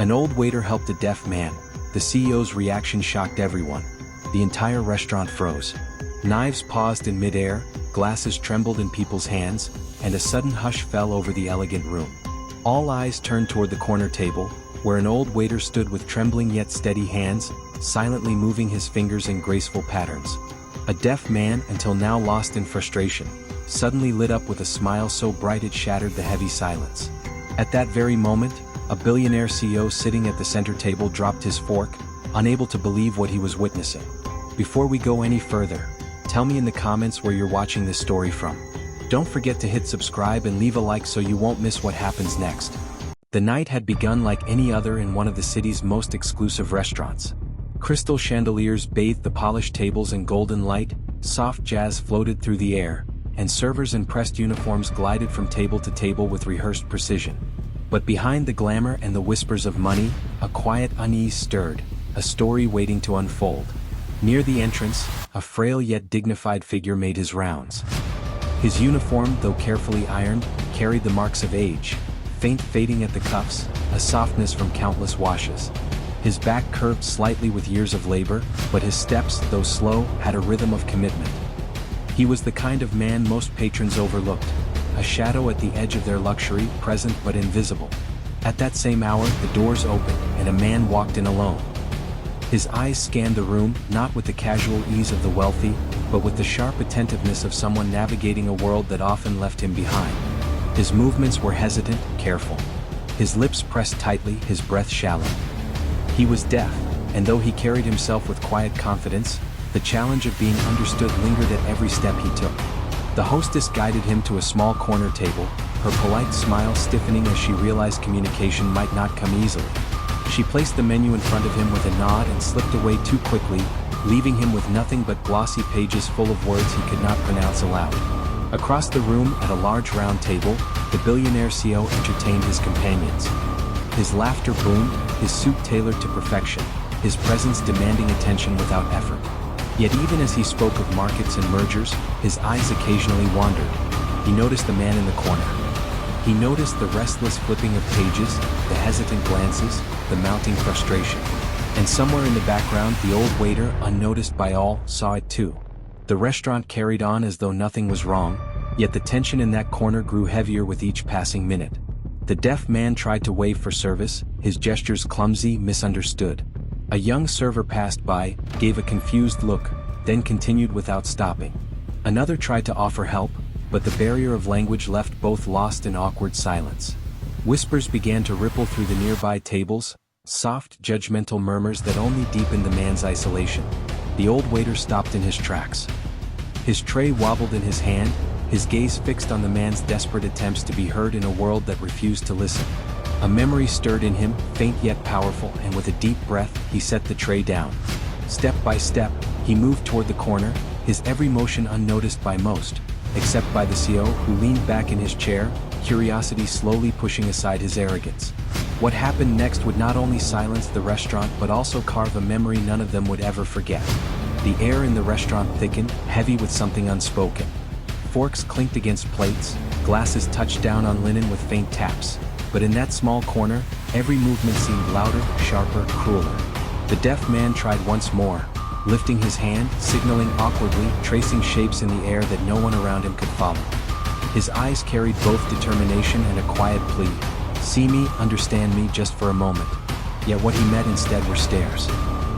An old waiter helped a deaf man. The CEO's reaction shocked everyone. The entire restaurant froze. Knives paused in midair, glasses trembled in people's hands, and a sudden hush fell over the elegant room. All eyes turned toward the corner table, where an old waiter stood with trembling yet steady hands, silently moving his fingers in graceful patterns. A deaf man, until now lost in frustration, suddenly lit up with a smile so bright it shattered the heavy silence. At that very moment, a billionaire CEO sitting at the center table dropped his fork, unable to believe what he was witnessing. Before we go any further, tell me in the comments where you're watching this story from. Don't forget to hit subscribe and leave a like so you won't miss what happens next. The night had begun like any other in one of the city's most exclusive restaurants. Crystal chandeliers bathed the polished tables in golden light, soft jazz floated through the air, and servers in pressed uniforms glided from table to table with rehearsed precision. But behind the glamour and the whispers of money, a quiet unease stirred, a story waiting to unfold. Near the entrance, a frail yet dignified figure made his rounds. His uniform, though carefully ironed, carried the marks of age, faint fading at the cuffs, a softness from countless washes. His back curved slightly with years of labor, but his steps, though slow, had a rhythm of commitment. He was the kind of man most patrons overlooked, a shadow at the edge of their luxury, present but invisible. At that same hour, the doors opened, and a man walked in alone. His eyes scanned the room, not with the casual ease of the wealthy, but with the sharp attentiveness of someone navigating a world that often left him behind. His movements were hesitant, careful. His lips pressed tightly, his breath shallow. He was deaf, and though he carried himself with quiet confidence, the challenge of being understood lingered at every step he took. The hostess guided him to a small corner table, her polite smile stiffening as she realized communication might not come easily. She placed the menu in front of him with a nod and slipped away too quickly, leaving him with nothing but glossy pages full of words he could not pronounce aloud. Across the room, at a large round table, the billionaire CEO entertained his companions. His laughter boomed, his suit tailored to perfection, his presence demanding attention without effort. Yet even as he spoke of markets and mergers, his eyes occasionally wandered. He noticed the man in the corner. He noticed the restless flipping of pages, the hesitant glances, the mounting frustration. And somewhere in the background, the old waiter, unnoticed by all, saw it too. The restaurant carried on as though nothing was wrong, yet the tension in that corner grew heavier with each passing minute. The deaf man tried to wave for service, his gestures clumsy, misunderstood. A young server passed by, gave a confused look, then continued without stopping. Another tried to offer help, but the barrier of language left both lost in awkward silence. Whispers began to ripple through the nearby tables, soft, judgmental murmurs that only deepened the man's isolation. The old waiter stopped in his tracks. His tray wobbled in his hand, his gaze fixed on the man's desperate attempts to be heard in a world that refused to listen. A memory stirred in him, faint yet powerful, and with a deep breath, he set the tray down. Step by step, he moved toward the corner, his every motion unnoticed by most, except by the CEO, who leaned back in his chair, curiosity slowly pushing aside his arrogance. What happened next would not only silence the restaurant but also carve a memory none of them would ever forget. The air in the restaurant thickened, heavy with something unspoken. Forks clinked against plates, glasses touched down on linen with faint taps. But in that small corner, every movement seemed louder, sharper, crueler. The deaf man tried once more, lifting his hand, signaling awkwardly, tracing shapes in the air that no one around him could follow. His eyes carried both determination and a quiet plea. See me, understand me, just for a moment. Yet what he met instead were stares.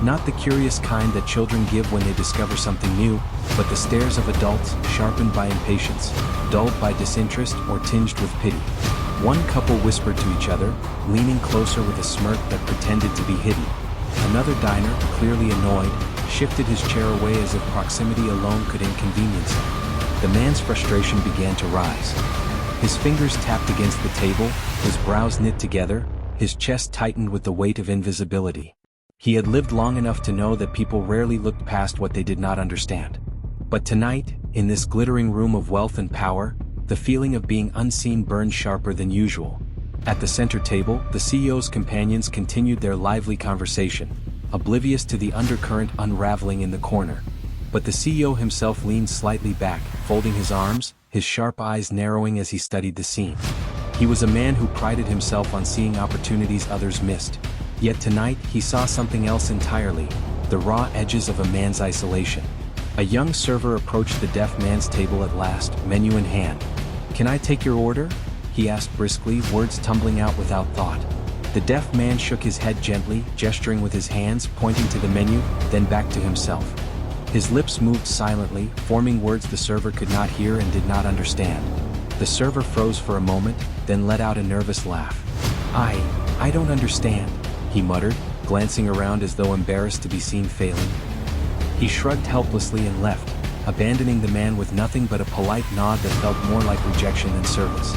Not the curious kind that children give when they discover something new, but the stares of adults, sharpened by impatience, dulled by disinterest, or tinged with pity. One couple whispered to each other, leaning closer with a smirk that pretended to be hidden. Another diner, clearly annoyed, shifted his chair away as if proximity alone could inconvenience him. The man's frustration began to rise. His fingers tapped against the table, his brows knit together, his chest tightened with the weight of invisibility. He had lived long enough to know that people rarely looked past what they did not understand. But tonight, in this glittering room of wealth and power, the feeling of being unseen burned sharper than usual. At the center table, the CEO's companions continued their lively conversation, oblivious to the undercurrent unraveling in the corner. But the CEO himself leaned slightly back, folding his arms, his sharp eyes narrowing as he studied the scene. He was a man who prided himself on seeing opportunities others missed. Yet tonight he saw something else entirely, the raw edges of a man's isolation. A young server approached the deaf man's table at last, menu in hand. "Can I take your order?" he asked briskly, words tumbling out without thought. The deaf man shook his head gently, gesturing with his hands, pointing to the menu, then back to himself. His lips moved silently, forming words the server could not hear and did not understand. The server froze for a moment, then let out a nervous laugh. I don't understand," he muttered, glancing around as though embarrassed to be seen failing. He shrugged helplessly and left, abandoning the man with nothing but a polite nod that felt more like rejection than service.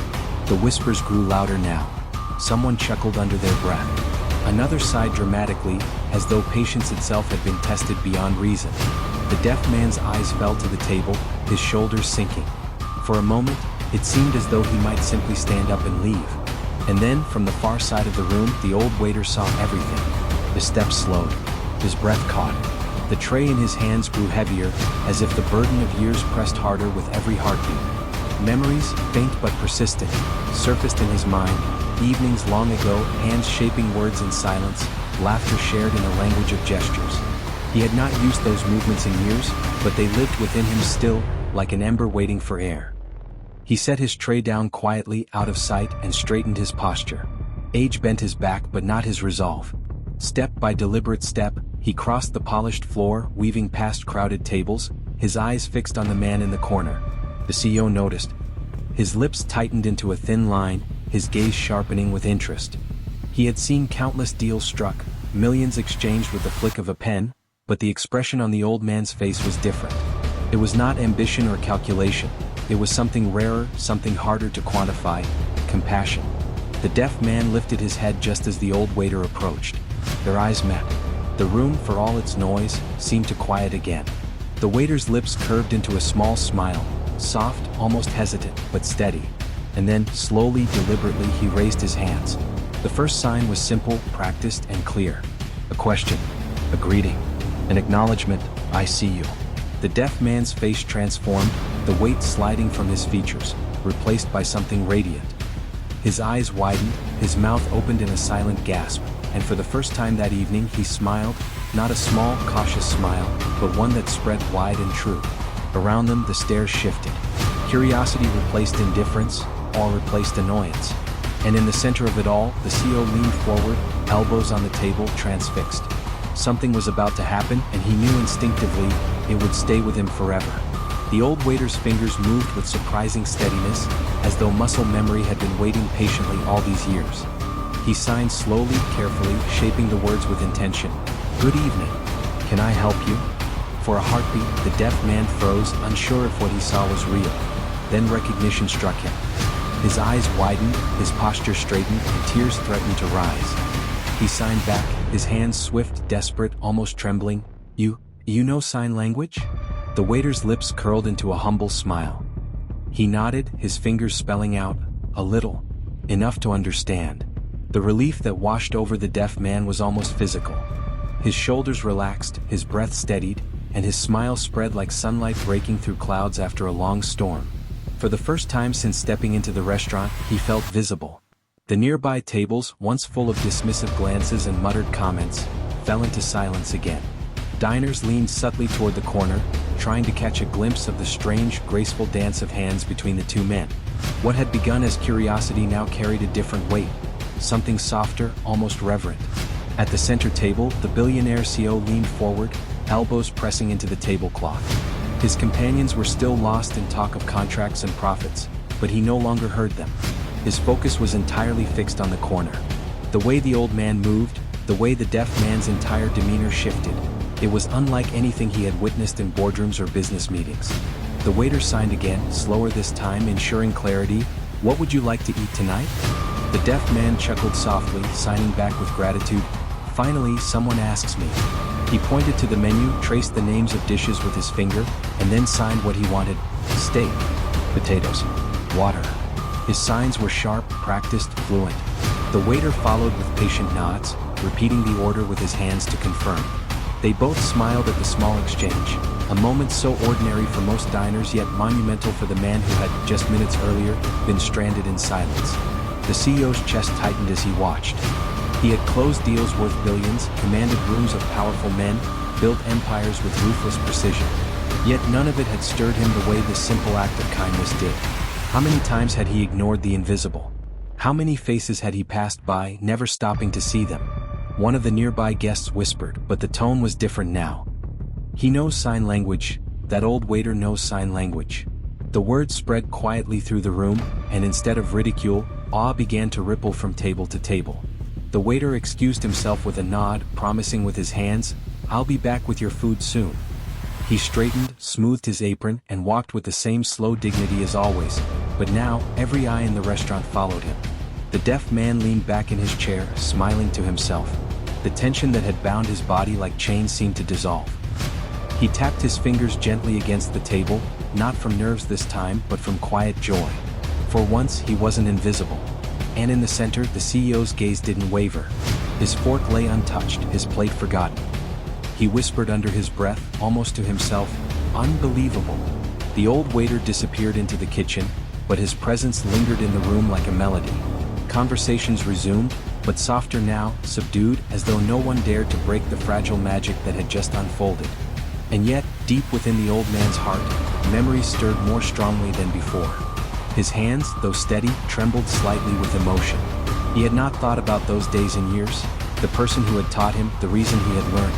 The whispers grew louder now. Someone chuckled under their breath. Another sighed dramatically, as though patience itself had been tested beyond reason. The deaf man's eyes fell to the table, his shoulders sinking. For a moment, it seemed as though he might simply stand up and leave. And then, from the far side of the room, the old waiter saw everything. His steps slowed. His breath caught. The tray in his hands grew heavier, as if the burden of years pressed harder with every heartbeat. Memories, faint but persistent, surfaced in his mind, evenings long ago, hands shaping words in silence, laughter shared in a language of gestures. He had not used those movements in years, but they lived within him still, like an ember waiting for air. He set his tray down quietly, out of sight, and straightened his posture. Age bent his back but not his resolve. Step by deliberate step, he crossed the polished floor, weaving past crowded tables, his eyes fixed on the man in the corner. The CEO noticed. His lips tightened into a thin line, his gaze sharpening with interest. He had seen countless deals struck, millions exchanged with the flick of a pen, but the expression on the old man's face was different. It was not ambition or calculation. It was something rarer, something harder to quantify: compassion. The deaf man lifted his head just as the old waiter approached. Their eyes met. The room, for all its noise, seemed to quiet again. The waiter's lips curved into a small smile, soft, almost hesitant, but steady. And then, slowly, deliberately, he raised his hands. The first sign was simple, practiced, and clear. A question. A greeting. An acknowledgement: "I see you." The deaf man's face transformed, the weight sliding from his features, replaced by something radiant. His eyes widened, his mouth opened in a silent gasp, and for the first time that evening he smiled, not a small, cautious smile, but one that spread wide and true. Around them the stares shifted. Curiosity replaced indifference, awe replaced annoyance. And in the center of it all, the CEO leaned forward, elbows on the table, transfixed. Something was about to happen, and he knew instinctively it would stay with him forever. The old waiter's fingers moved with surprising steadiness, as though muscle memory had been waiting patiently all these years. He signed slowly, carefully, shaping the words with intention. "Good evening. Can I help you?" For a heartbeat, the deaf man froze, unsure if what he saw was real. Then recognition struck him. His eyes widened, his posture straightened, and tears threatened to rise. He signed back, his hands swift, desperate, almost trembling. You know sign language?" The waiter's lips curled into a humble smile. He nodded, his fingers spelling out, "A little. Enough to understand." The relief that washed over the deaf man was almost physical. His shoulders relaxed, his breath steadied, and his smile spread like sunlight breaking through clouds after a long storm. For the first time since stepping into the restaurant, he felt visible. The nearby tables, once full of dismissive glances and muttered comments, fell into silence again. Diners leaned subtly toward the corner, trying to catch a glimpse of the strange, graceful dance of hands between the two men. What had begun as curiosity now carried a different weight, something softer, almost reverent. At the center table, the billionaire CEO leaned forward, elbows pressing into the tablecloth. His companions were still lost in talk of contracts and profits, but he no longer heard them. His focus was entirely fixed on the corner. The way the old man moved, the way the deaf man's entire demeanor shifted, it was unlike anything he had witnessed in boardrooms or business meetings. The waiter signed again, slower this time, ensuring clarity. "What would you like to eat tonight?" The deaf man chuckled softly, signing back with gratitude. "Finally, someone asks me." He pointed to the menu, traced the names of dishes with his finger, and then signed what he wanted: steak, potatoes, water. His signs were sharp, practiced, fluent. The waiter followed with patient nods, repeating the order with his hands to confirm. They both smiled at the small exchange, a moment so ordinary for most diners yet monumental for the man who had, just minutes earlier, been stranded in silence. The CEO's chest tightened as he watched. He had closed deals worth billions, commanded rooms of powerful men, built empires with ruthless precision. Yet none of it had stirred him the way this simple act of kindness did. How many times had he ignored the invisible? How many faces had he passed by, never stopping to see them? One of the nearby guests whispered, but the tone was different now. "He knows sign language. That old waiter knows sign language." The word spread quietly through the room, and instead of ridicule, awe began to ripple from table to table. The waiter excused himself with a nod, promising with his hands, "I'll be back with your food soon." He straightened, smoothed his apron, and walked with the same slow dignity as always, but now, every eye in the restaurant followed him. The deaf man leaned back in his chair, smiling to himself. The tension that had bound his body like chains seemed to dissolve. He tapped his fingers gently against the table, not from nerves this time, but from quiet joy. For once, he wasn't invisible. And in the center, the CEO's gaze didn't waver. His fork lay untouched, his plate forgotten. He whispered under his breath, almost to himself, "Unbelievable." The old waiter disappeared into the kitchen, but his presence lingered in the room like a melody. Conversations resumed, but softer now, subdued, as though no one dared to break the fragile magic that had just unfolded. And yet, deep within the old man's heart, memories stirred more strongly than before. His hands, though steady, trembled slightly with emotion. He had not thought about those days in years, the person who had taught him, the reason he had learned.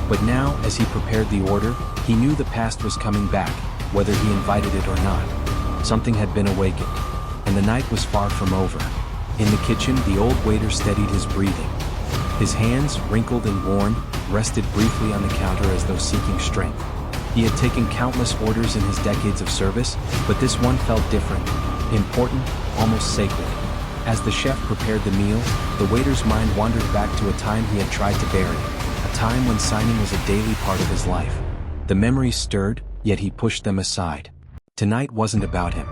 But now, as he prepared the order, he knew the past was coming back, whether he invited it or not. Something had been awakened, and the night was far from over. In the kitchen, the old waiter steadied his breathing. His hands, wrinkled and worn, rested briefly on the counter as though seeking strength. He had taken countless orders in his decades of service, but this one felt different, important, almost sacred. As the chef prepared the meal, the waiter's mind wandered back to a time he had tried to bury, a time when signing was a daily part of his life. The memories stirred, yet he pushed them aside. Tonight wasn't about him.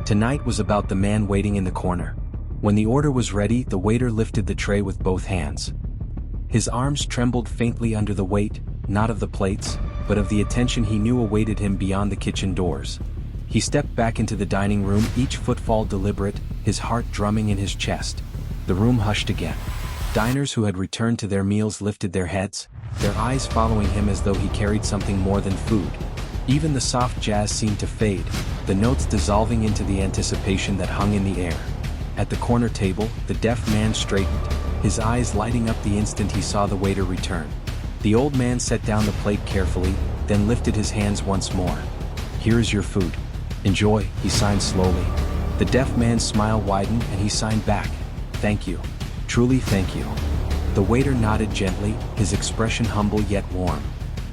Tonight was about the man waiting in the corner. When the order was ready, the waiter lifted the tray with both hands. His arms trembled faintly under the weight, not of the plates, but of the attention he knew awaited him beyond the kitchen doors. He stepped back into the dining room, each footfall deliberate, his heart drumming in his chest. The room hushed again. Diners who had returned to their meals lifted their heads, their eyes following him as though he carried something more than food. Even the soft jazz seemed to fade, the notes dissolving into the anticipation that hung in the air. At the corner table, the deaf man straightened, his eyes lighting up the instant he saw the waiter return. The old man set down the plate carefully, then lifted his hands once more. "Here is your food. Enjoy," he signed slowly. The deaf man's smile widened and he signed back, "Thank you. Truly thank you." The waiter nodded gently, his expression humble yet warm.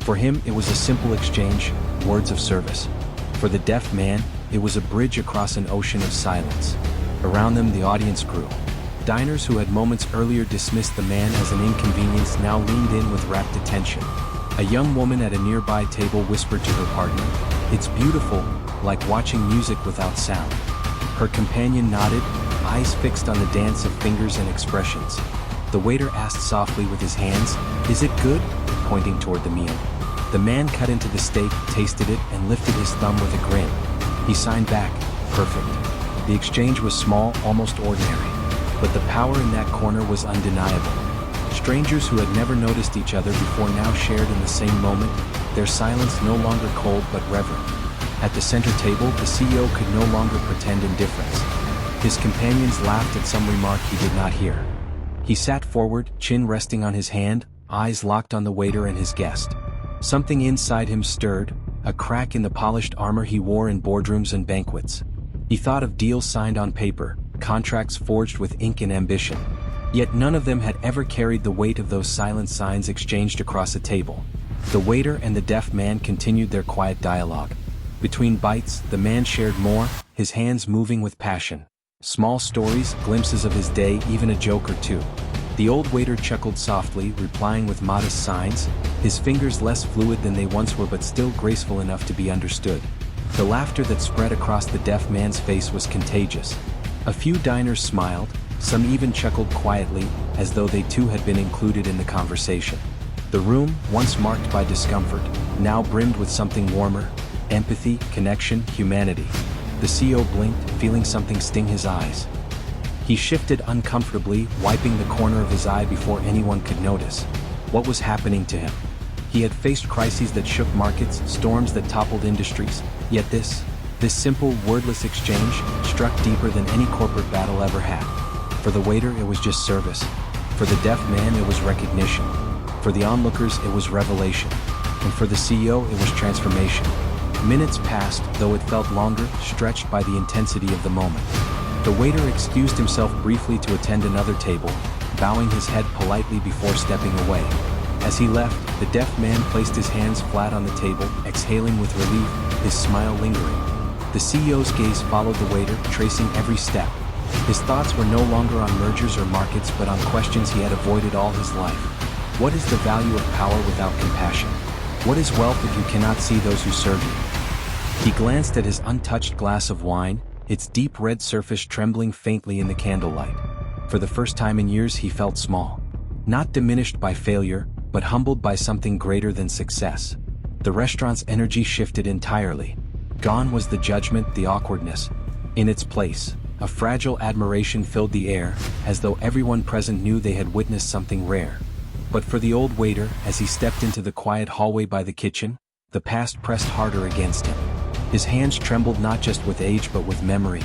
For him it was a simple exchange, words of service. For the deaf man, it was a bridge across an ocean of silence. Around them the audience grew. Diners who had moments earlier dismissed the man as an inconvenience now leaned in with rapt attention. A young woman at a nearby table whispered to her partner, "It's beautiful, like watching music without sound." Her companion nodded, eyes fixed on the dance of fingers and expressions. The waiter asked softly with his hands, "Is it good?" pointing toward the meal. The man cut into the steak, tasted it, and lifted his thumb with a grin. He signed back, "Perfect." The exchange was small, almost ordinary. But the power in that corner was undeniable. Strangers who had never noticed each other before now shared in the same moment, their silence no longer cold but reverent. At the center table, the CEO could no longer pretend indifference. His companions laughed at some remark he did not hear. He sat forward, chin resting on his hand, eyes locked on the waiter and his guest. Something inside him stirred, a crack in the polished armor he wore in boardrooms and banquets. He thought of deals signed on paper, contracts forged with ink and ambition. Yet none of them had ever carried the weight of those silent signs exchanged across a table. The waiter and the deaf man continued their quiet dialogue. Between bites, the man shared more, his hands moving with passion. Small stories, glimpses of his day, even a joke or two. The old waiter chuckled softly, replying with modest signs, his fingers less fluid than they once were but still graceful enough to be understood. The laughter that spread across the deaf man's face was contagious. A few diners smiled, some even chuckled quietly, as though they too had been included in the conversation. The room, once marked by discomfort, now brimmed with something warmer, empathy, connection, humanity. The CEO blinked, feeling something sting his eyes. He shifted uncomfortably, wiping the corner of his eye before anyone could notice. What was happening to him? He had faced crises that shook markets, storms that toppled industries, yet this simple, wordless exchange struck deeper than any corporate battle ever had. For the waiter, it was just service. For the deaf man, it was recognition. For the onlookers, it was revelation. And for the CEO, it was transformation. Minutes passed, though it felt longer, stretched by the intensity of the moment. The waiter excused himself briefly to attend another table, bowing his head politely before stepping away. As he left, the deaf man placed his hands flat on the table, exhaling with relief, his smile lingering. The CEO's gaze followed the waiter, tracing every step. His thoughts were no longer on mergers or markets but on questions he had avoided all his life. What is the value of power without compassion? What is wealth if you cannot see those who serve you? He glanced at his untouched glass of wine, its deep red surface trembling faintly in the candlelight. For the first time in years he felt small. Not diminished by failure, but humbled by something greater than success. The restaurant's energy shifted entirely. Gone was the judgment, the awkwardness. In its place, a fragile admiration filled the air, as though everyone present knew they had witnessed something rare. But for the old waiter, as he stepped into the quiet hallway by the kitchen, the past pressed harder against him. His hands trembled not just with age but with memory.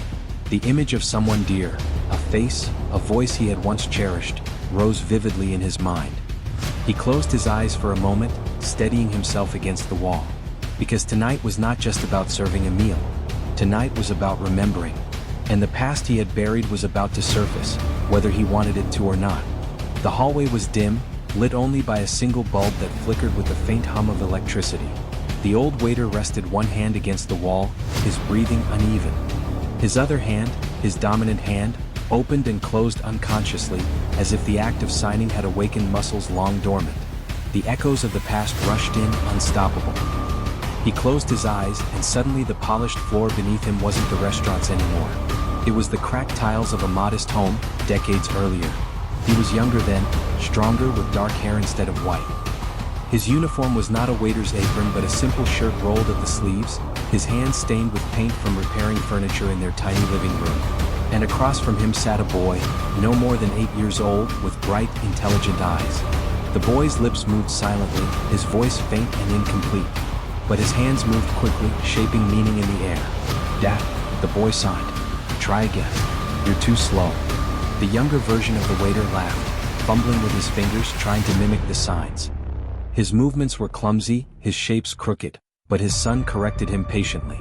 The image of someone dear, a face, a voice he had once cherished, rose vividly in his mind. He closed his eyes for a moment, steadying himself against the wall. Because tonight was not just about serving a meal. Tonight was about remembering. And the past he had buried was about to surface, whether he wanted it to or not. The hallway was dim, lit only by a single bulb that flickered with a faint hum of electricity. The old waiter rested one hand against the wall, his breathing uneven. His other hand, his dominant hand, opened and closed unconsciously, as if the act of signing had awakened muscles long dormant. The echoes of the past rushed in, unstoppable. He closed his eyes, and suddenly the polished floor beneath him wasn't the restaurant's anymore. It was the cracked tiles of a modest home, decades earlier. He was younger then, stronger with dark hair instead of white. His uniform was not a waiter's apron but a simple shirt rolled at the sleeves, his hands stained with paint from repairing furniture in their tiny living room. And across from him sat a boy, no more than 8 years old, with bright, intelligent eyes. The boy's lips moved silently, his voice faint and incomplete. But his hands moved quickly, shaping meaning in the air. "Dad," the boy sighed. "Try again. You're too slow." The younger version of the waiter laughed, fumbling with his fingers trying to mimic the signs. His movements were clumsy, his shapes crooked, but his son corrected him patiently.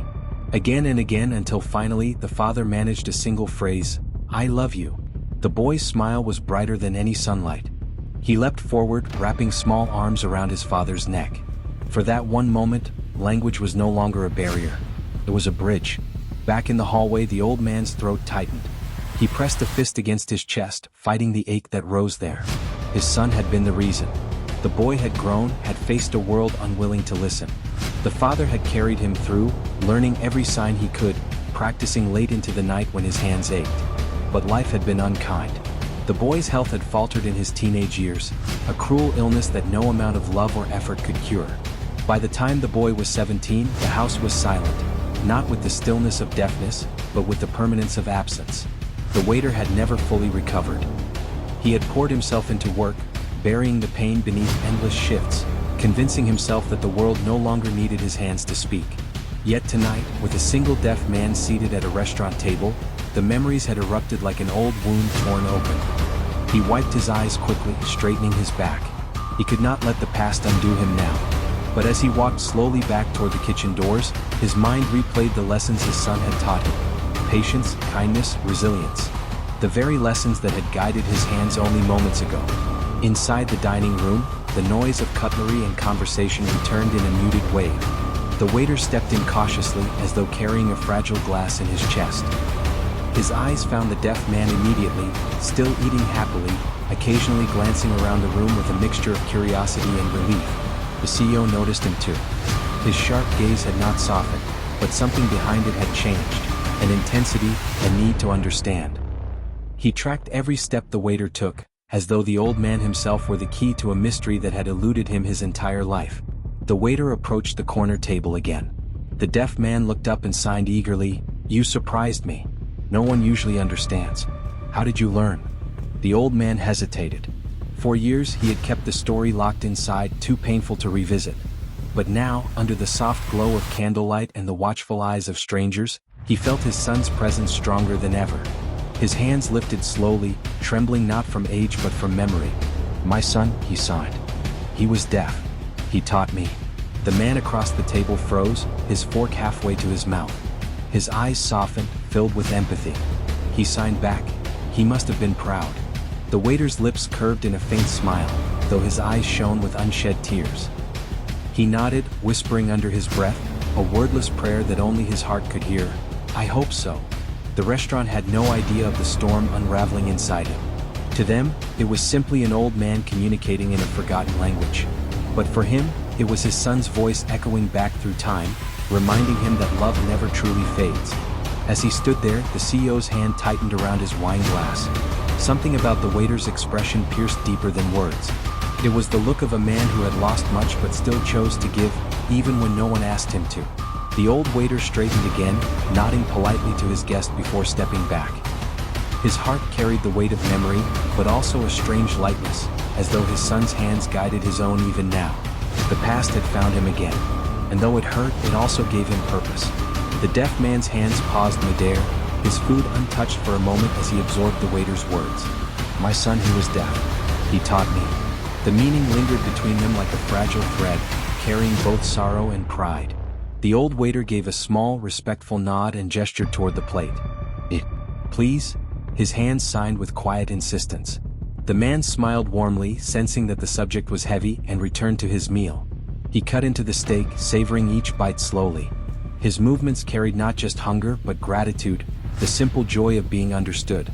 Again and again until finally the father managed a single phrase, "I love you." The boy's smile was brighter than any sunlight. He leapt forward, wrapping small arms around his father's neck. For that one moment, language was no longer a barrier. It was a bridge. Back in the hallway, the old man's throat tightened. He pressed a fist against his chest, fighting the ache that rose there. His son had been the reason. The boy had grown, had faced a world unwilling to listen. The father had carried him through, learning every sign he could, practicing late into the night when his hands ached. But life had been unkind. The boy's health had faltered in his teenage years, a cruel illness that no amount of love or effort could cure. By the time the boy was 17, the house was silent, not with the stillness of deafness, but with the permanence of absence. The waiter had never fully recovered. He had poured himself into work, burying the pain beneath endless shifts, convincing himself that the world no longer needed his hands to speak. Yet tonight, with a single deaf man seated at a restaurant table, the memories had erupted like an old wound torn open. He wiped his eyes quickly, straightening his back. He could not let the past undo him now. But as he walked slowly back toward the kitchen doors, his mind replayed the lessons his son had taught him. Patience, kindness, resilience. The very lessons that had guided his hands only moments ago. Inside the dining room, the noise of cutlery and conversation returned in a muted wave. The waiter stepped in cautiously, as though carrying a fragile glass in his chest. His eyes found the deaf man immediately, still eating happily, occasionally glancing around the room with a mixture of curiosity and relief. The CEO noticed him too. His sharp gaze had not softened, but something behind it had changed, an intensity, a need to understand. He tracked every step the waiter took, as though the old man himself were the key to a mystery that had eluded him his entire life. The waiter approached the corner table again. The deaf man looked up and signed eagerly, "You surprised me. No one usually understands. How did you learn? The old man hesitated. For years he had kept the story locked inside, too painful to revisit. But now, under the soft glow of candlelight and the watchful eyes of strangers, he felt his son's presence stronger than ever. His hands lifted slowly, trembling not from age but from memory. My son, he sighed. He was deaf. He taught me. The man across the table froze, his fork halfway to his mouth. His eyes softened, filled with empathy. He signed back. He must have been proud. The waiter's lips curved in a faint smile, though his eyes shone with unshed tears. He nodded, whispering under his breath, a wordless prayer that only his heart could hear. I hope so. The restaurant had no idea of the storm unraveling inside him. To them, it was simply an old man communicating in a forgotten language. But for him, it was his son's voice echoing back through time, reminding him that love never truly fades. As he stood there, the CEO's hand tightened around his wine glass. Something about the waiter's expression pierced deeper than words. It was the look of a man who had lost much but still chose to give, even when no one asked him to. The old waiter straightened again, nodding politely to his guest before stepping back. His heart carried the weight of memory, but also a strange lightness, as though his son's hands guided his own even now. The past had found him again, and though it hurt, it also gave him purpose. The deaf man's hands paused midair, his food untouched for a moment as he absorbed the waiter's words. My son, he was deaf. He taught me. The meaning lingered between them like a fragile thread, carrying both sorrow and pride. The old waiter gave a small, respectful nod and gestured toward the plate. Please? His hands signed with quiet insistence. The man smiled warmly, sensing that the subject was heavy, and returned to his meal. He cut into the steak, savoring each bite slowly. His movements carried not just hunger but gratitude, the simple joy of being understood.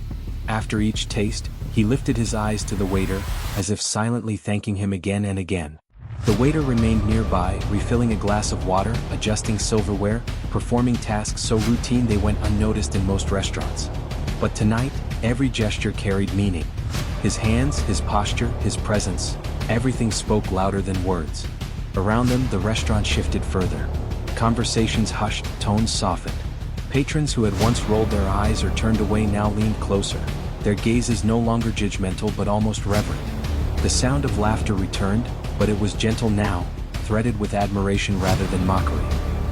After each taste, he lifted his eyes to the waiter, as if silently thanking him again and again. The waiter remained nearby, refilling a glass of water, adjusting silverware, performing tasks so routine they went unnoticed in most restaurants. But tonight, every gesture carried meaning. His hands, his posture, his presence, everything spoke louder than words. Around them, the restaurant shifted further. Conversations hushed, tones softened. Patrons who had once rolled their eyes or turned away now leaned closer, their gazes no longer judgmental but almost reverent. The sound of laughter returned, but it was gentle now, threaded with admiration rather than mockery.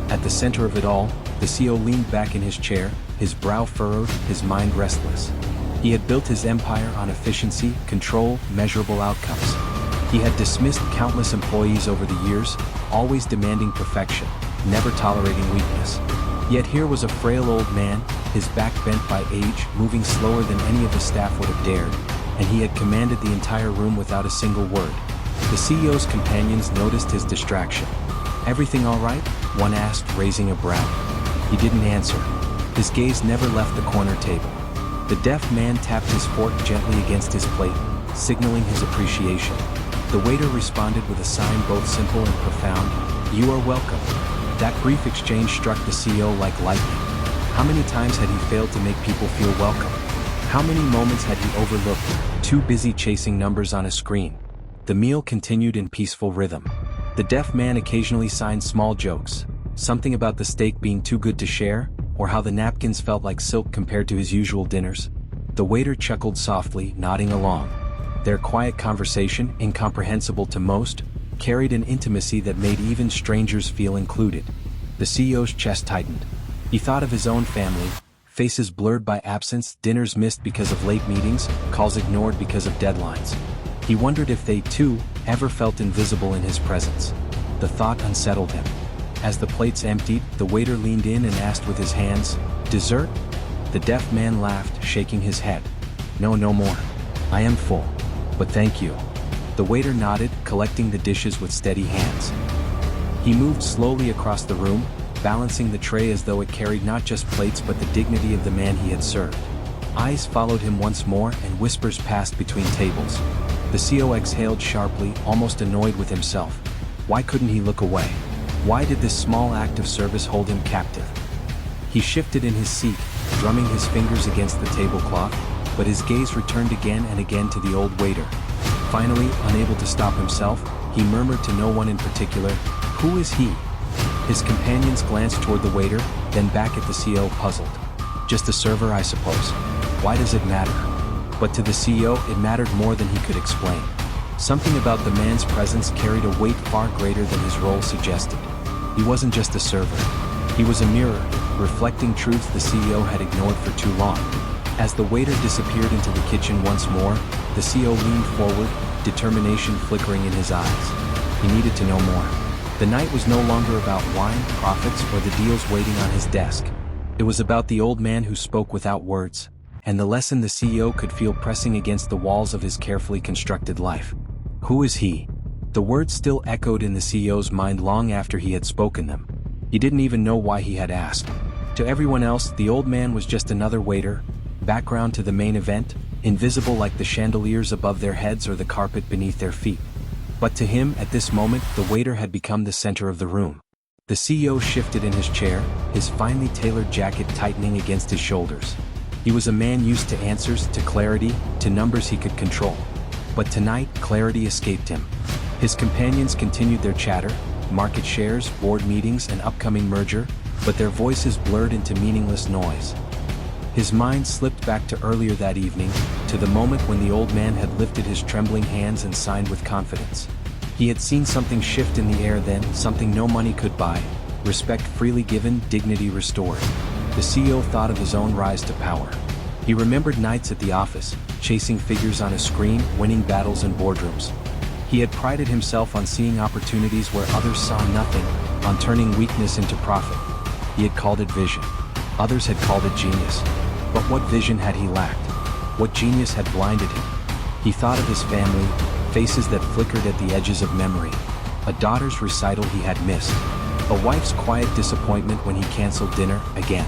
At the center of it all, the CEO leaned back in his chair, his brow furrowed, his mind restless. He had built his empire on efficiency, control, measurable outcomes. He had dismissed countless employees over the years, always demanding perfection, never tolerating weakness. Yet here was a frail old man, his back bent by age, moving slower than any of the staff would have dared, and he had commanded the entire room without a single word. The CEO's companions noticed his distraction. Everything all right? One asked, raising a brow. He didn't answer. His gaze never left the corner table. The deaf man tapped his fork gently against his plate, signaling his appreciation. The waiter responded with a sign both simple and profound. You are welcome. That brief exchange struck the CEO like lightning. How many times had he failed to make people feel welcome? How many moments had he overlooked, too busy chasing numbers on a screen? The meal continued in peaceful rhythm. The deaf man occasionally signed small jokes, something about the steak being too good to share, or how the napkins felt like silk compared to his usual dinners. The waiter chuckled softly, nodding along. Their quiet conversation, incomprehensible to most, carried an intimacy that made even strangers feel included. The CEO's chest tightened. He thought of his own family, faces blurred by absence, dinners missed because of late meetings, calls ignored because of deadlines. He wondered if they, too, ever felt invisible in his presence. The thought unsettled him. As the plates emptied, the waiter leaned in and asked with his hands, "Dessert?" The deaf man laughed, shaking his head. No more. I am full. But thank you." The waiter nodded, collecting the dishes with steady hands. He moved slowly across the room, balancing the tray as though it carried not just plates but the dignity of the man he had served. Eyes followed him once more and whispers passed between tables. The CEO exhaled sharply, almost annoyed with himself. Why couldn't he look away? Why did this small act of service hold him captive? He shifted in his seat, drumming his fingers against the tablecloth, but his gaze returned again and again to the old waiter. Finally, unable to stop himself, he murmured to no one in particular, "Who is he?" His companions glanced toward the waiter, then back at the CEO, puzzled. "Just a server, I suppose. Why does it matter?" But to the CEO, it mattered more than he could explain. Something about the man's presence carried a weight far greater than his role suggested. He wasn't just a server. He was a mirror, reflecting truths the CEO had ignored for too long. As the waiter disappeared into the kitchen once more, the CEO leaned forward, determination flickering in his eyes. He needed to know more. The night was no longer about wine, profits, or the deals waiting on his desk. It was about the old man who spoke without words, and the lesson the CEO could feel pressing against the walls of his carefully constructed life. Who is he? The words still echoed in the CEO's mind long after he had spoken them. He didn't even know why he had asked. To everyone else, the old man was just another waiter, background to the main event, invisible like the chandeliers above their heads or the carpet beneath their feet. But to him, at this moment, the waiter had become the center of the room. The CEO shifted in his chair, his finely tailored jacket tightening against his shoulders. He was a man used to answers, to clarity, to numbers he could control. But tonight, clarity escaped him. His companions continued their chatter, market shares, board meetings, and upcoming merger, but their voices blurred into meaningless noise. His mind slipped back to earlier that evening, to the moment when the old man had lifted his trembling hands and signed with confidence. He had seen something shift in the air then, something no money could buy: respect freely given, dignity restored. The CEO thought of his own rise to power. He remembered nights at the office, chasing figures on a screen, winning battles in boardrooms. He had prided himself on seeing opportunities where others saw nothing, on turning weakness into profit. He had called it vision. Others had called it genius. But what vision had he lacked? What genius had blinded him? He thought of his family, faces that flickered at the edges of memory. A daughter's recital he had missed. A wife's quiet disappointment when he canceled dinner again.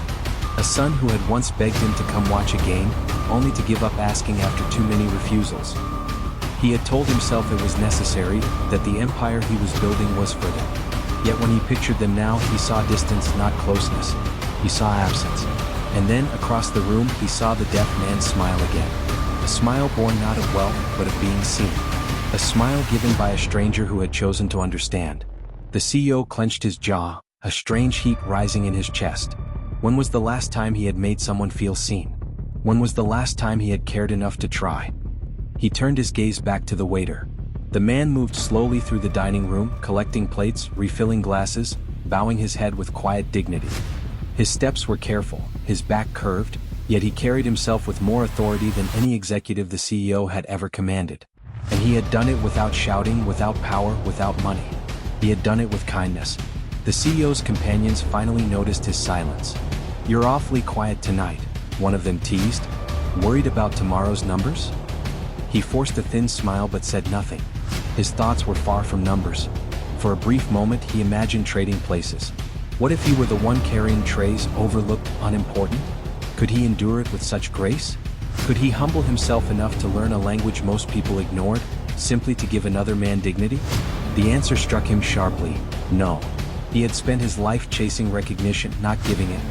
A son who had once begged him to come watch a game, only to give up asking after too many refusals. He had told himself it was necessary, that the empire he was building was for them. Yet when he pictured them now, he saw distance, not closeness. He saw absence. And then, across the room, he saw the deaf man smile again. A smile born not of wealth, but of being seen. A smile given by a stranger who had chosen to understand. The CEO clenched his jaw, a strange heat rising in his chest. When was the last time he had made someone feel seen? When was the last time he had cared enough to try? He turned his gaze back to the waiter. The man moved slowly through the dining room, collecting plates, refilling glasses, bowing his head with quiet dignity. His steps were careful, his back curved, yet he carried himself with more authority than any executive the CEO had ever commanded. And he had done it without shouting, without power, without money. He had done it with kindness. The CEO's companions finally noticed his silence. "You're awfully quiet tonight," one of them teased. "Worried about tomorrow's numbers?" He forced a thin smile but said nothing. His thoughts were far from numbers. For a brief moment he imagined trading places. What if he were the one carrying trays, overlooked, unimportant? Could he endure it with such grace? Could he humble himself enough to learn a language most people ignored, simply to give another man dignity? The answer struck him sharply: no. He had spent his life chasing recognition, not giving it.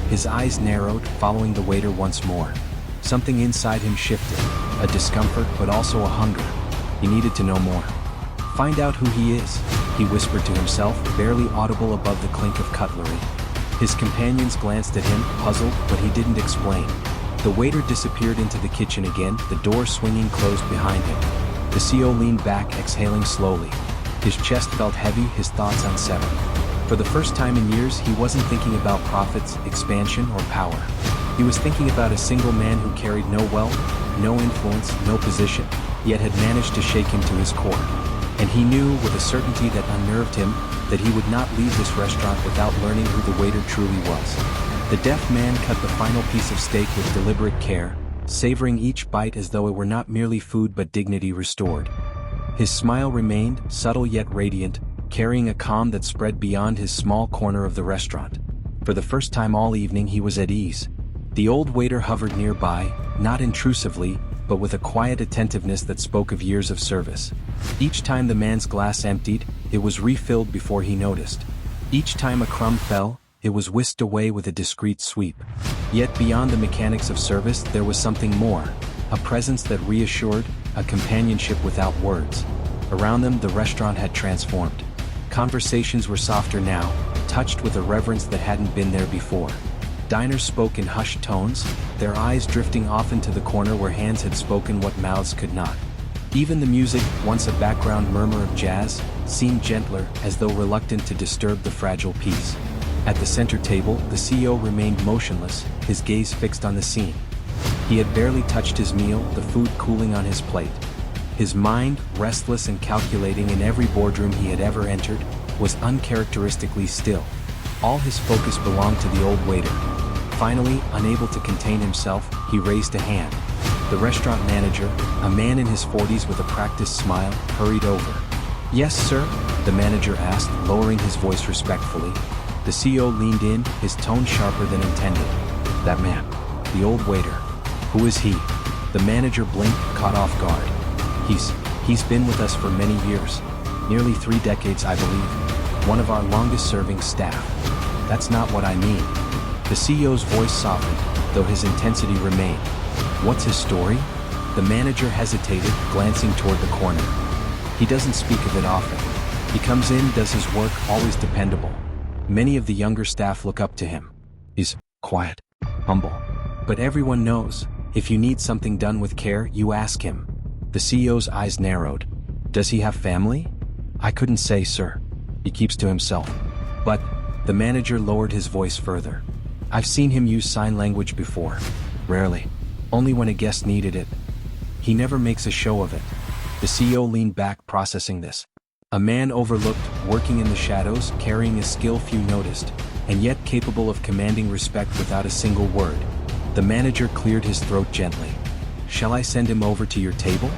His eyes narrowed, following the waiter once more. Something inside him shifted, a discomfort but also a hunger. He needed to know more. "Find out who he is," he whispered to himself, barely audible above the clink of cutlery. His companions glanced at him, puzzled, but he didn't explain. The waiter disappeared into the kitchen again, the door swinging closed behind him. The CEO leaned back, exhaling slowly. His chest felt heavy, his thoughts unsettled. For the first time in years, he wasn't thinking about profits, expansion, or power. He was thinking about a single man who carried no wealth, no influence, no position, yet had managed to shake him to his core. And he knew, with a certainty that unnerved him, that he would not leave this restaurant without learning who the waiter truly was. The deaf man cut the final piece of steak with deliberate care, savoring each bite as though it were not merely food but dignity restored. His smile remained, subtle yet radiant, carrying a calm that spread beyond his small corner of the restaurant. For the first time all evening he was at ease. The old waiter hovered nearby, not intrusively, but with a quiet attentiveness that spoke of years of service. Each time the man's glass emptied, it was refilled before he noticed. Each time a crumb fell, it was whisked away with a discreet sweep. Yet beyond the mechanics of service there was something more, a presence that reassured, a companionship without words. Around them the restaurant had transformed. Conversations were softer now, touched with a reverence that hadn't been there before. Diners spoke in hushed tones, their eyes drifting off into the corner where hands had spoken what mouths could not. Even the music, once a background murmur of jazz, seemed gentler, as though reluctant to disturb the fragile peace. At the center table, the CEO remained motionless, his gaze fixed on the scene. He had barely touched his meal, the food cooling on his plate. His mind, restless and calculating in every boardroom he had ever entered, was uncharacteristically still. All his focus belonged to the old waiter. Finally, unable to contain himself, he raised a hand. The restaurant manager, a man in his 40s with a practiced smile, hurried over. "Yes, sir?" the manager asked, lowering his voice respectfully. The CEO leaned in, his tone sharper than intended. "That man. The old waiter. Who is he?" The manager blinked, caught off guard. He's been with us for many years. Nearly 3 decades, I believe. One of our longest-serving staff." "That's not what I mean." The CEO's voice softened, though his intensity remained. "What's his story?" The manager hesitated, glancing toward the corner. "He doesn't speak of it often. He comes in, does his work, always dependable. Many of the younger staff look up to him. He's quiet, humble. But everyone knows, if you need something done with care, you ask him." The CEO's eyes narrowed. "Does he have family?" "I couldn't say, sir. He keeps to himself." "But," the manager lowered his voice further, "I've seen him use sign language before. Rarely. Only when a guest needed it. He never makes a show of it." The CEO leaned back, processing this. A man overlooked, working in the shadows, carrying a skill few noticed, and yet capable of commanding respect without a single word. The manager cleared his throat gently. "Shall I send him over to your table?"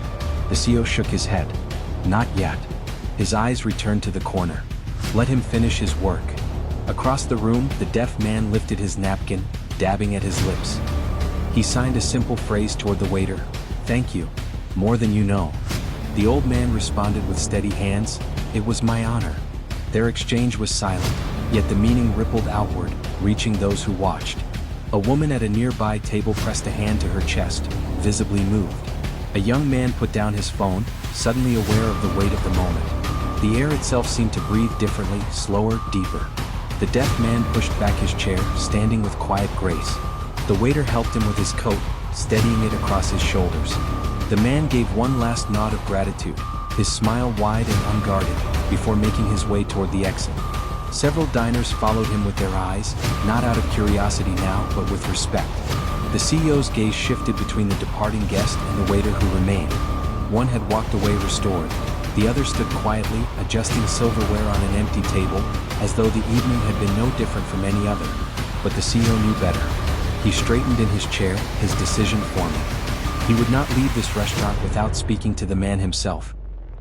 The CEO shook his head. "Not yet." His eyes returned to the corner. "Let him finish his work." Across the room, the deaf man lifted his napkin, dabbing at his lips. He signed a simple phrase toward the waiter. "Thank you. More than you know." The old man responded with steady hands. "It was my honor." Their exchange was silent, yet the meaning rippled outward, reaching those who watched. A woman at a nearby table pressed a hand to her chest, visibly moved. A young man put down his phone, suddenly aware of the weight of the moment. The air itself seemed to breathe differently, slower, deeper. The deaf man pushed back his chair, standing with quiet grace. The waiter helped him with his coat, steadying it across his shoulders. The man gave one last nod of gratitude, his smile wide and unguarded, before making his way toward the exit. Several diners followed him with their eyes, not out of curiosity now, but with respect. The CEO's gaze shifted between the departing guest and the waiter who remained. One had walked away restored. The other stood quietly, adjusting silverware on an empty table, as though the evening had been no different from any other. But the CEO knew better. He straightened in his chair, his decision forming. He would not leave this restaurant without speaking to the man himself.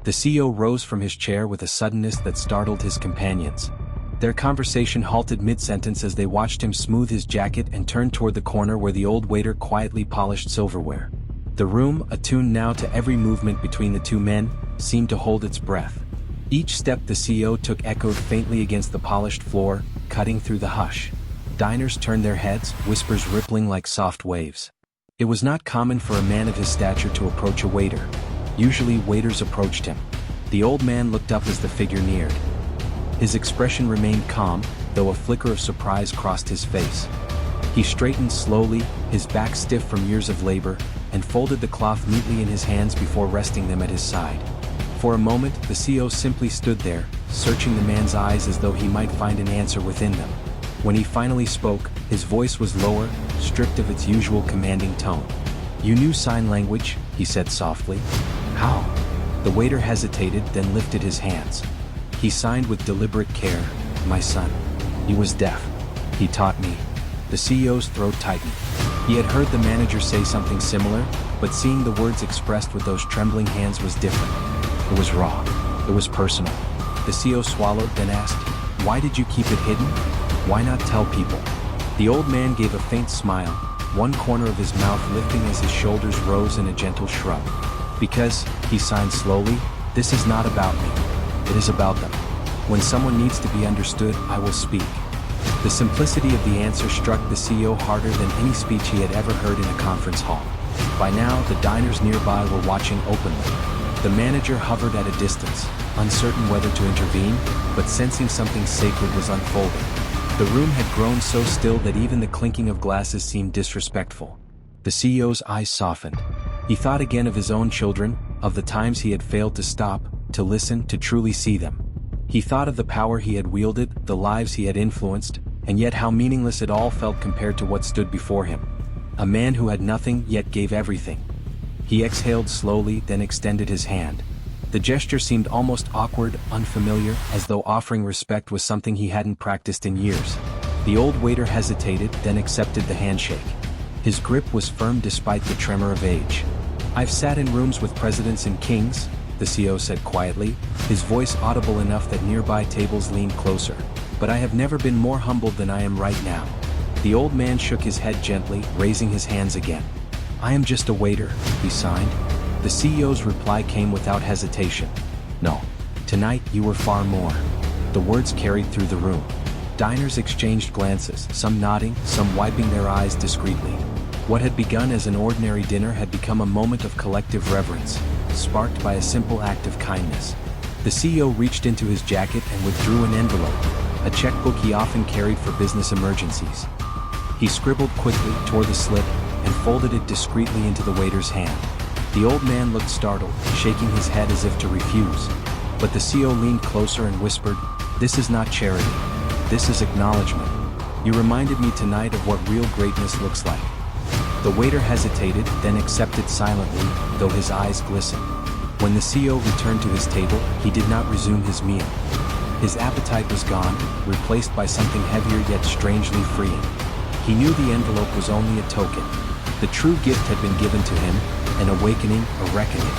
The CEO rose from his chair with a suddenness that startled his companions. Their conversation halted mid-sentence as they watched him smooth his jacket and turn toward the corner where the old waiter quietly polished silverware. The room, attuned now to every movement between the two men, seemed to hold its breath. Each step the CEO took echoed faintly against the polished floor, cutting through the hush. Diners turned their heads, whispers rippling like soft waves. It was not common for a man of his stature to approach a waiter. Usually waiters approached him. The old man looked up as the figure neared. His expression remained calm, though a flicker of surprise crossed his face. He straightened slowly, his back stiff from years of labor, and folded the cloth neatly in his hands before resting them at his side. For a moment, the CEO simply stood there, searching the man's eyes as though he might find an answer within them. When he finally spoke, his voice was lower, stripped of its usual commanding tone. "You knew sign language?" he said softly. "How?" The waiter hesitated, then lifted his hands. He signed with deliberate care, "My son. He was deaf. He taught me." The CEO's throat tightened. He had heard the manager say something similar, but seeing the words expressed with those trembling hands was different. It was raw. It was personal. The CEO swallowed, then asked, "Why did you keep it hidden? Why not tell people?" The old man gave a faint smile, one corner of his mouth lifting as his shoulders rose in a gentle shrug. "Because," he signed slowly, "this is not about me. It is about them. When someone needs to be understood, I will speak." The simplicity of the answer struck the CEO harder than any speech he had ever heard in a conference hall. By now, the diners nearby were watching openly. The manager hovered at a distance, uncertain whether to intervene, but sensing something sacred was unfolding. The room had grown so still that even the clinking of glasses seemed disrespectful. The CEO's eyes softened. He thought again of his own children, of the times he had failed to stop, to listen, to truly see them. He thought of the power he had wielded, the lives he had influenced, and yet how meaningless it all felt compared to what stood before him. A man who had nothing yet gave everything. He exhaled slowly, then extended his hand. The gesture seemed almost awkward, unfamiliar, as though offering respect was something he hadn't practiced in years. The old waiter hesitated, then accepted the handshake. His grip was firm despite the tremor of age. "I've sat in rooms with presidents and kings," the CEO said quietly, his voice audible enough that nearby tables leaned closer. "But I have never been more humbled than I am right now." The old man shook his head gently, raising his hands again. "I am just a waiter," he signed. The CEO's reply came without hesitation. "No. Tonight you were far more." The words carried through the room. Diners exchanged glances, some nodding, some wiping their eyes discreetly. What had begun as an ordinary dinner had become a moment of collective reverence, sparked by a simple act of kindness. The CEO reached into his jacket and withdrew an envelope, a checkbook he often carried for business emergencies. He scribbled quickly, tore the slip, and folded it discreetly into the waiter's hand. The old man looked startled, shaking his head as if to refuse. But the CEO leaned closer and whispered, "This is not charity. This is acknowledgement. You reminded me tonight of what real greatness looks like." The waiter hesitated, then accepted silently, though his eyes glistened. When the CEO returned to his table, he did not resume his meal. His appetite was gone, replaced by something heavier yet strangely freeing. He knew the envelope was only a token. The true gift had been given to him, an awakening, a reckoning.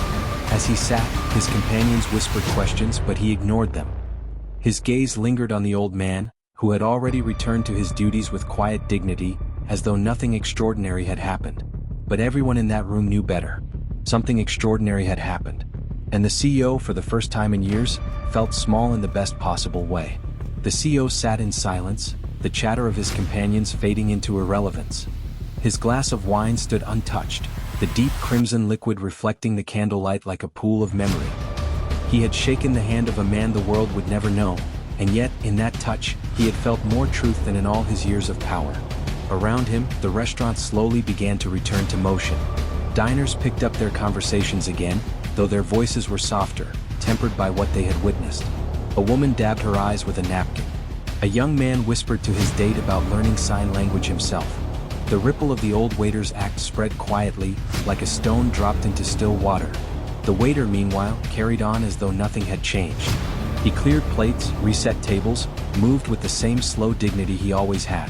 As he sat, his companions whispered questions, but he ignored them. His gaze lingered on the old man, who had already returned to his duties with quiet dignity, as though nothing extraordinary had happened. But everyone in that room knew better. Something extraordinary had happened. And the CEO, for the first time in years, felt small in the best possible way. The CEO sat in silence, the chatter of his companions fading into irrelevance. His glass of wine stood untouched, the deep crimson liquid reflecting the candlelight like a pool of memory. He had shaken the hand of a man the world would never know, and yet, in that touch, he had felt more truth than in all his years of power. Around him, the restaurant slowly began to return to motion. Diners picked up their conversations again, though their voices were softer, tempered by what they had witnessed. A woman dabbed her eyes with a napkin. A young man whispered to his date about learning sign language himself. The ripple of the old waiter's act spread quietly, like a stone dropped into still water. The waiter, meanwhile, carried on as though nothing had changed. He cleared plates, reset tables, moved with the same slow dignity he always had.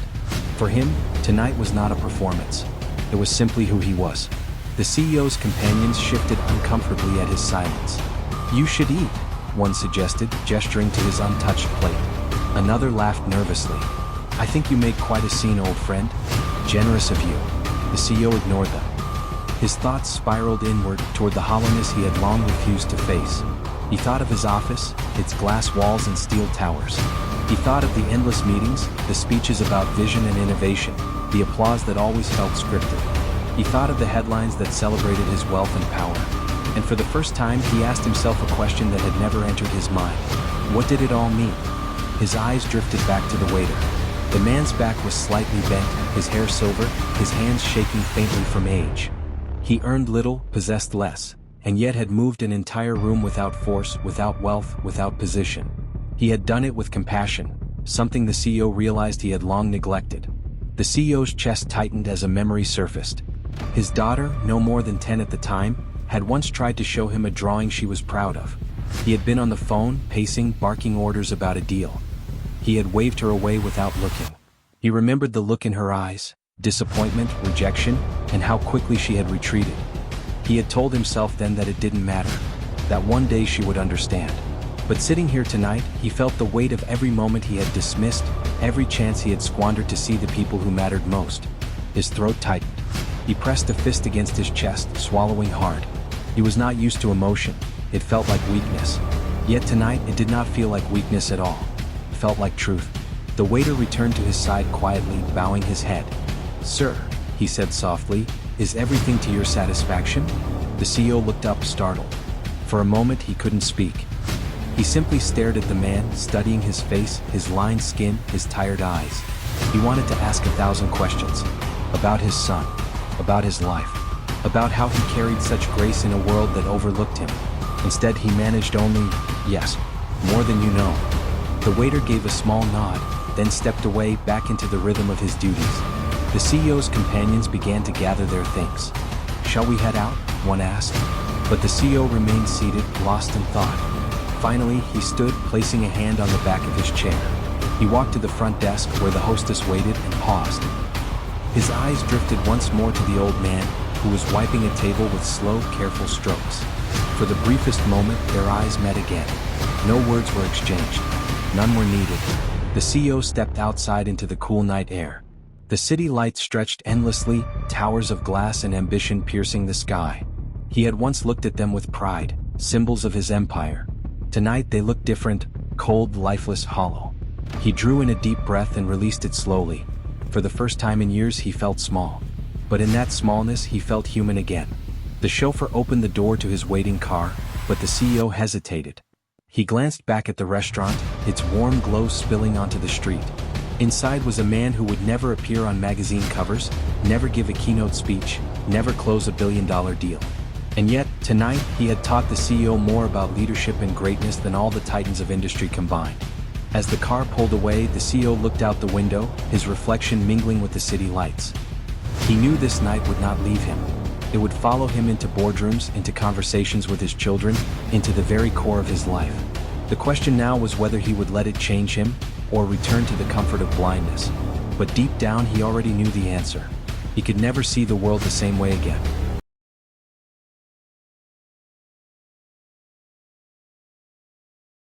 For him, tonight was not a performance. It was simply who he was. The CEO's companions shifted uncomfortably at his silence. "You should eat," one suggested, gesturing to his untouched plate. Another laughed nervously. "I think you make quite a scene, old friend." "Generous of you." The CEO ignored them. His thoughts spiraled inward, toward the hollowness he had long refused to face. He thought of his office, its glass walls and steel towers. He thought of the endless meetings, the speeches about vision and innovation, the applause that always felt scripted. He thought of the headlines that celebrated his wealth and power. And for the first time, he asked himself a question that had never entered his mind. What did it all mean? His eyes drifted back to the waiter. The man's back was slightly bent, his hair silver, his hands shaking faintly from age. He earned little, possessed less, and yet had moved an entire room without force, without wealth, without position. He had done it with compassion, something the CEO realized he had long neglected. The CEO's chest tightened as a memory surfaced. His daughter, no more than 10 at the time, had once tried to show him a drawing she was proud of. He had been on the phone, pacing, barking orders about a deal. He had waved her away without looking. He remembered the look in her eyes, disappointment, rejection, and how quickly she had retreated. He had told himself then that it didn't matter, that one day she would understand. But sitting here tonight, he felt the weight of every moment he had dismissed, every chance he had squandered to see the people who mattered most. His throat tightened. He pressed a fist against his chest, swallowing hard. He was not used to emotion. It felt like weakness. Yet tonight, it did not feel like weakness at all. It felt like truth. The waiter returned to his side quietly, bowing his head. "Sir," he said softly, "is everything to your satisfaction?" The CEO looked up, startled. For a moment he couldn't speak. He simply stared at the man, studying his face, his lined skin, his tired eyes. He wanted to ask 1,000 questions. About his son. About his life. About how he carried such grace in a world that overlooked him. Instead he managed only, yes, more than you know. The waiter gave a small nod, then stepped away back into the rhythm of his duties. The CEO's companions began to gather their things. "Shall we head out?" one asked. But the CEO remained seated, lost in thought. Finally, he stood, placing a hand on the back of his chair. He walked to the front desk where the hostess waited and paused. His eyes drifted once more to the old man, who was wiping a table with slow, careful strokes. For the briefest moment, their eyes met again. No words were exchanged. None were needed. The CEO stepped outside into the cool night air. The city lights stretched endlessly, towers of glass and ambition piercing the sky. He had once looked at them with pride, symbols of his empire. Tonight they looked different, cold, lifeless, hollow. He drew in a deep breath and released it slowly. For the first time in years he felt small. But in that smallness he felt human again. The chauffeur opened the door to his waiting car, but the CEO hesitated. He glanced back at the restaurant, its warm glow spilling onto the street. Inside was a man who would never appear on magazine covers, never give a keynote speech, never close $1 billion deal. And yet, tonight, he had taught the CEO more about leadership and greatness than all the titans of industry combined. As the car pulled away, the CEO looked out the window, his reflection mingling with the city lights. He knew this night would not leave him. It would follow him into boardrooms, into conversations with his children, into the very core of his life. The question now was whether he would let it change him, or return to the comfort of blindness. But deep down he already knew the answer. He could never see the world the same way again.